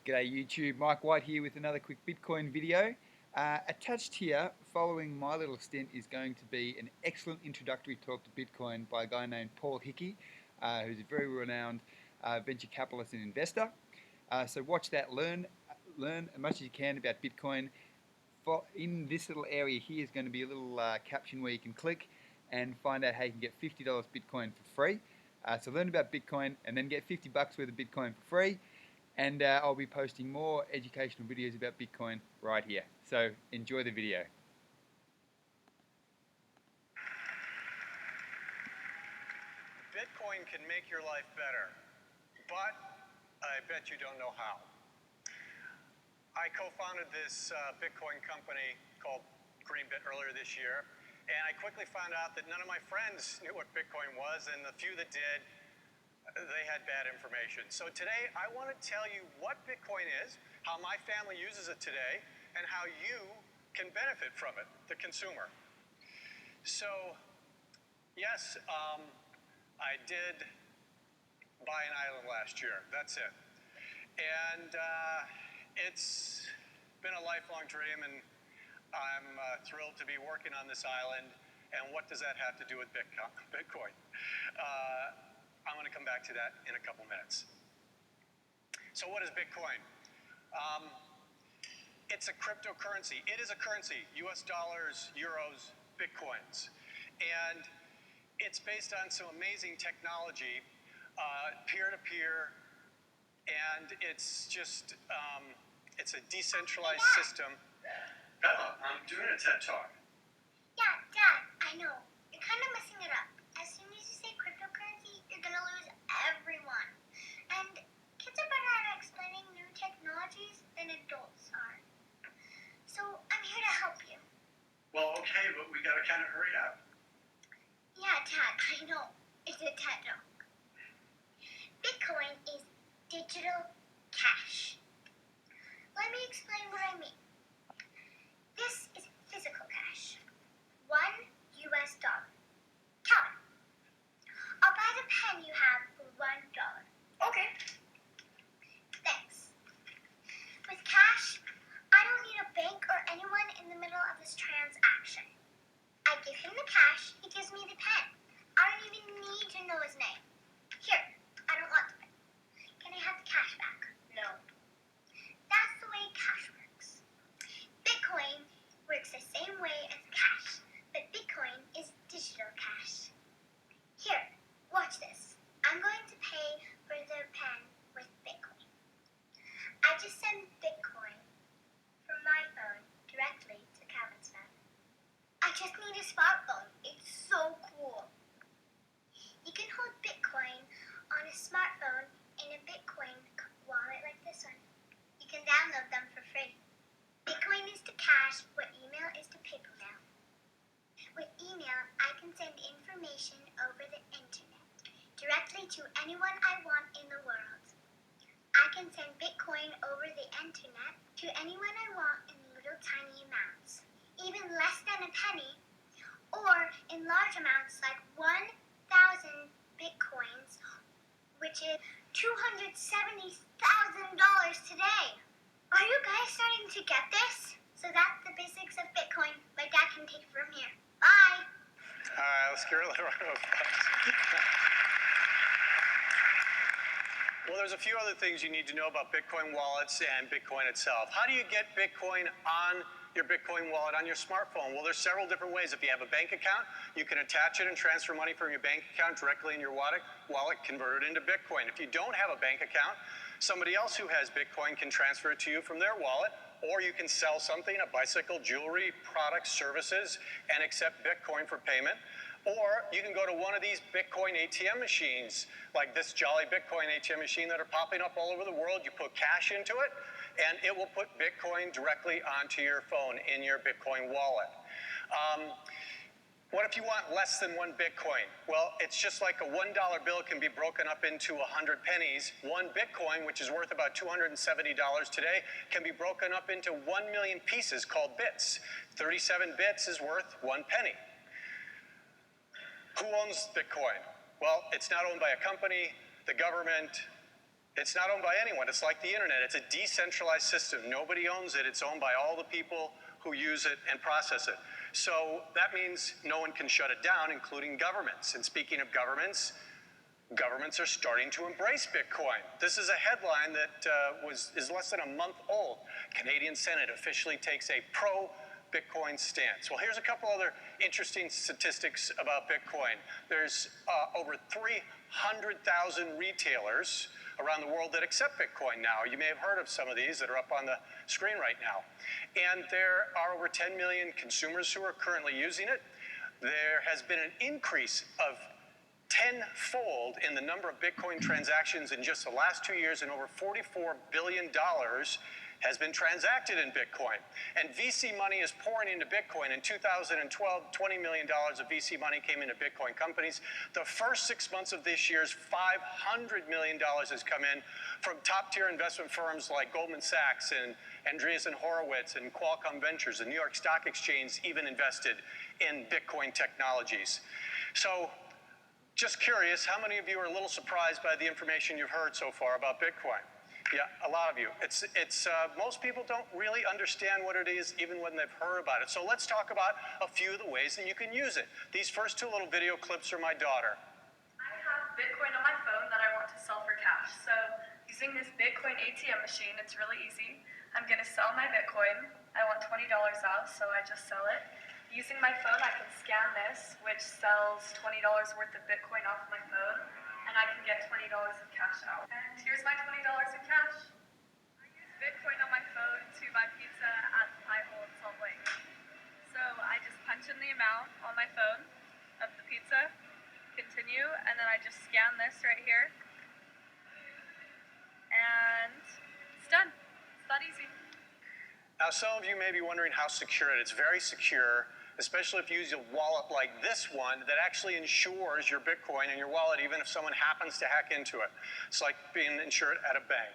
G'day YouTube, Mike White here with another quick Bitcoin video. Attached here, following my little stint, is going to be an excellent introductory talk to Bitcoin by a guy named Paul Hickey, who's a very renowned venture capitalist and investor. So watch that, learn as much as you can about Bitcoin. In this little area here is going to be a little caption where you can click and find out how you can get $50 Bitcoin for free. So learn about Bitcoin and then get 50 bucks worth of Bitcoin for free. And I'll be posting more educational videos about Bitcoin right here. So enjoy the video. Bitcoin can make your life better, but I bet you don't know how. I co-founded this Bitcoin company called Greenbit earlier this year, and I quickly found out that none of my friends knew what Bitcoin was, and the few that did, they had bad information. So today I want to tell you what Bitcoin is, how my family uses it today, and how you can benefit from it, the consumer. So yes, I did buy an island last year. That's it. And it's been a lifelong dream, and I'm thrilled to be working on this island. And what does that have to do with Bitcoin? I'm going to come back to that in a couple minutes. So what is Bitcoin? It's a cryptocurrency. It is a currency, US dollars, euros, Bitcoins. And it's based on some amazing technology, peer-to-peer, and it's just, it's a decentralized system. Bella, I'm doing a TED Talk. Yeah, Dad, I know. You're kind of messing it up. As soon as you say cryptocurrency, you're going to lose everyone. And kids are better at explaining new technologies than adults are. So I'm here to help you. Well, okay, but we got to kind of hurry up. Yeah, Dad, I know. It's a TED Talk. Bitcoin is digital cash. Let me explain what I mean. This is physical cash. $1 US. Count it. I'll buy the pen you have for $1. Okay. Thanks. With cash, I don't need a bank or anyone in the middle of this transaction. I give him the cash, he gives me the pen. I don't even need to know his name. Here, I don't want the pen. Can I have the cash back? No. That's the way cash works. Bitcoin works the same way as cash, but Bitcoin is digital cash. Here, watch this. I'm going to pay for the pen with Bitcoin. I just send Bitcoin from my phone directly to Calvin's phone. I just need a smartphone. It's so cool. You can hold Bitcoin on a smartphone in a Bitcoin wallet like this one. You can download them for free. Bitcoin is to cash what email is to paper mail. With email, I can send information over the internet directly to anyone I want in the world. I can send Bitcoin over the internet to anyone I want in little tiny amounts, even less than a penny, or in large amounts like 1,000 Bitcoins, which is $270,000 today. Are you guys starting to get this? So that's the basics of Bitcoin. My dad can take it from here. Bye. All right, let's give her a little round of applause. Well, there's a few other things you need to know about Bitcoin wallets and Bitcoin itself. How do you get Bitcoin on your Bitcoin wallet on your smartphone? Well, there's several different ways. If you have a bank account, you can attach it and transfer money from your bank account directly in your wallet, convert it into Bitcoin. If you don't have a bank account, somebody else who has Bitcoin can transfer it to you from their wallet, or you can sell something, a bicycle, jewelry, products, services, and accept Bitcoin for payment. Or you can go to one of these Bitcoin ATM machines, like this Jolly Bitcoin ATM machine that are popping up all over the world. You put cash into it, and it will put Bitcoin directly onto your phone in your Bitcoin wallet. What if you want less than 1 Bitcoin? Well, it's just like a $1 bill can be broken up into 100 pennies. 1 Bitcoin, which is worth about $270 today, can be broken up into 1 million pieces called bits. 37 bits is worth 1 penny. Who owns Bitcoin? Well, it's not owned by a company, the government. It's not owned by anyone. It's like the internet. It's a decentralized system. Nobody owns it. It's owned by all the people who use it and process it. So that means no one can shut it down, including governments. And speaking of governments are starting to embrace Bitcoin. This is a headline that is less than a month old. Canadian Senate officially takes a pro-Bitcoin stance. Well, here's a couple other interesting statistics about Bitcoin. There's over 300,000 retailers around the world that accept Bitcoin now. You may have heard of some of these that are up on the screen right now. And there are over 10 million consumers who are currently using it. There has been an increase of tenfold in the number of Bitcoin transactions in just the last 2 years, and over $44 billion has been transacted in Bitcoin. And VC money is pouring into Bitcoin. In 2012, $20 million of VC money came into Bitcoin companies. The first 6 months of this year's $500 million has come in from top-tier investment firms like Goldman Sachs and Andreessen Horowitz and Qualcomm Ventures. The New York Stock Exchange even invested in Bitcoin technologies. So, just curious, how many of you are a little surprised by the information you've heard so far about Bitcoin? Yeah, a lot of you. Most people don't really understand what it is even when they've heard about it. So let's talk about a few of the ways that you can use it. These first two little video clips are my daughter. I have Bitcoin on my phone that I want to sell for cash. So using this Bitcoin ATM machine, it's really easy. I'm going to sell my Bitcoin. I want $20 out, so I just sell it. Using my phone, I can scan this, which sells $20 worth of Bitcoin off my phone, and I can get $20 of cash out. And here's my $20 in cash. I use Bitcoin on my phone to buy pizza at the Pie Hole in Salt Lake. So I just punch in the amount on my phone of the pizza, continue, and then I just scan this right here, and it's done. It's that easy. Now, some of you may be wondering how secure it is. It's very secure, especially if you use a wallet like this one that actually insures your Bitcoin in your wallet, even if someone happens to hack into it. It's like being insured at a bank.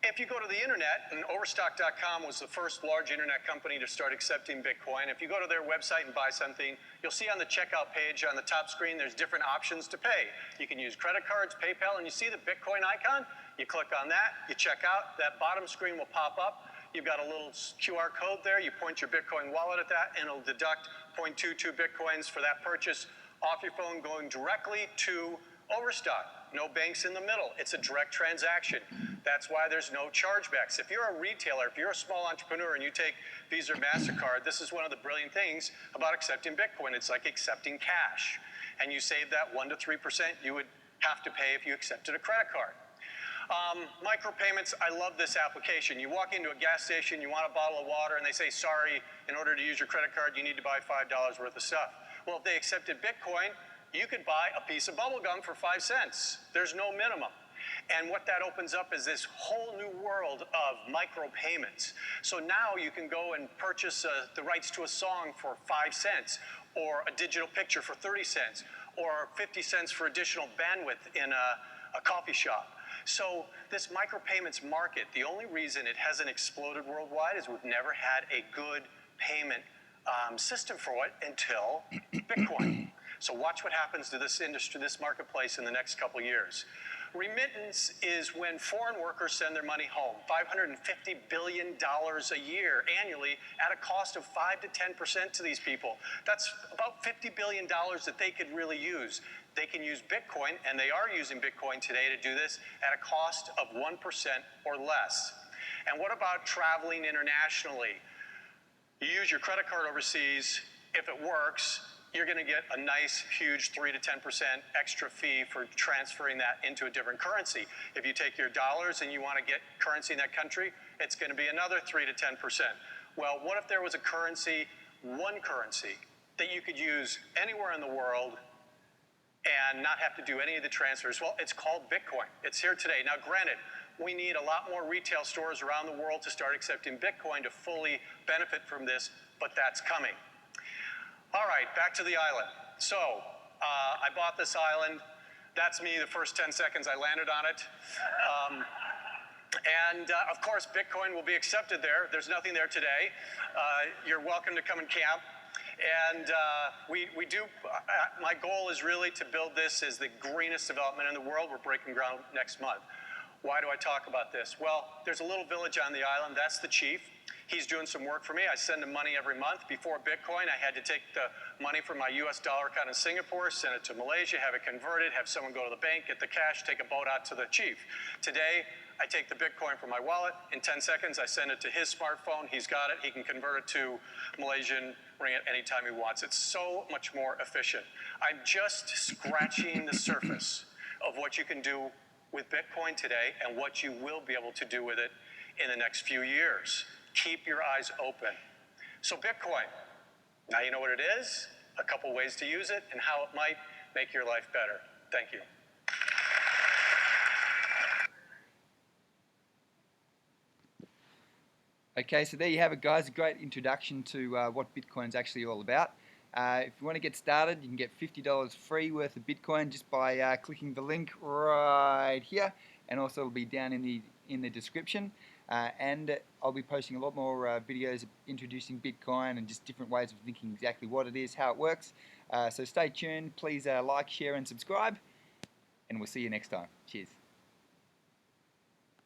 If you go to the internet, and Overstock.com was the first large internet company to start accepting Bitcoin. If you go to their website and buy something, you'll see on the checkout page on the top screen, there's different options to pay. You can use credit cards, PayPal, and you see the Bitcoin icon? You click on that, you check out, that bottom screen will pop up. You've got a little QR code there. You point your Bitcoin wallet at that, and it'll deduct 0.22 Bitcoins for that purchase off your phone, going directly to Overstock. No banks in the middle. It's a direct transaction. That's why there's no chargebacks. If you're a retailer, if you're a small entrepreneur and you take Visa or MasterCard, this is one of the brilliant things about accepting Bitcoin. It's like accepting cash. And you save that 1% to 3% you would have to pay if you accepted a credit card. Micropayments, I love this application. You walk into a gas station, you want a bottle of water, and they say, sorry, in order to use your credit card, you need to buy $5 worth of stuff. Well, if they accepted Bitcoin, you could buy a piece of bubble gum for 5 cents. There's no minimum. And what that opens up is this whole new world of micropayments. So now you can go and purchase the rights to a song for 5 cents, or a digital picture for 30 cents, or 50 cents for additional bandwidth in a coffee shop. So this micropayments market, the only reason it hasn't exploded worldwide is we've never had a good payment system for it until Bitcoin. So watch what happens to this industry, this marketplace in the next couple years. Remittance is when foreign workers send their money home, $550 billion a year annually at a cost of 5 to 10% to these people. That's about $50 billion that they could really use. They can use Bitcoin, and they are using Bitcoin today to do this at a cost of 1% or less. And what about traveling internationally? You use your credit card overseas. If it works, you're going to get a nice, huge 3 to 10% extra fee for transferring that into a different currency. If you take your dollars and you want to get currency in that country, it's going to be another 3 to 10%. Well, what if there was a currency, one currency, that you could use anywhere in the world and not have to do any of the transfers? Well, it's called Bitcoin. It's here today. Now, granted, we need a lot more retail stores around the world to start accepting Bitcoin to fully benefit from this, but that's coming. All right, back to the island. So, I bought this island. That's me the first 10 seconds I landed on it. Of course, Bitcoin will be accepted there. There's nothing there today. You're welcome to come and camp. And my goal is really to build this as the greenest development in the world. We're breaking ground next month. Why do I talk about this? Well, there's a little village on the island. That's the chief. He's doing some work for me. I send him money every month. Before Bitcoin, I had to take the money from my US dollar account in Singapore, send it to Malaysia, have it converted, have someone go to the bank, get the cash, take a boat out to the chief. Today, I take the Bitcoin from my wallet. In 10 seconds, I send it to his smartphone. He's got it. He can convert it to Malaysian ringgit anytime he wants. It's so much more efficient. I'm just scratching the surface of what you can do with Bitcoin today and what you will be able to do with it in the next few years. Keep your eyes open. So Bitcoin, now you know what it is, a couple ways to use it, and how it might make your life better. Thank you. Okay, so there you have it, guys. A great introduction to what Bitcoin's actually all about. If you want to get started, you can get $50 free worth of Bitcoin just by clicking the link right here, and also it'll be down in the description. And I'll be posting a lot more videos introducing Bitcoin and just different ways of thinking exactly what it is, how it works. So stay tuned. Please like, share, and subscribe, and we'll see you next time. Cheers.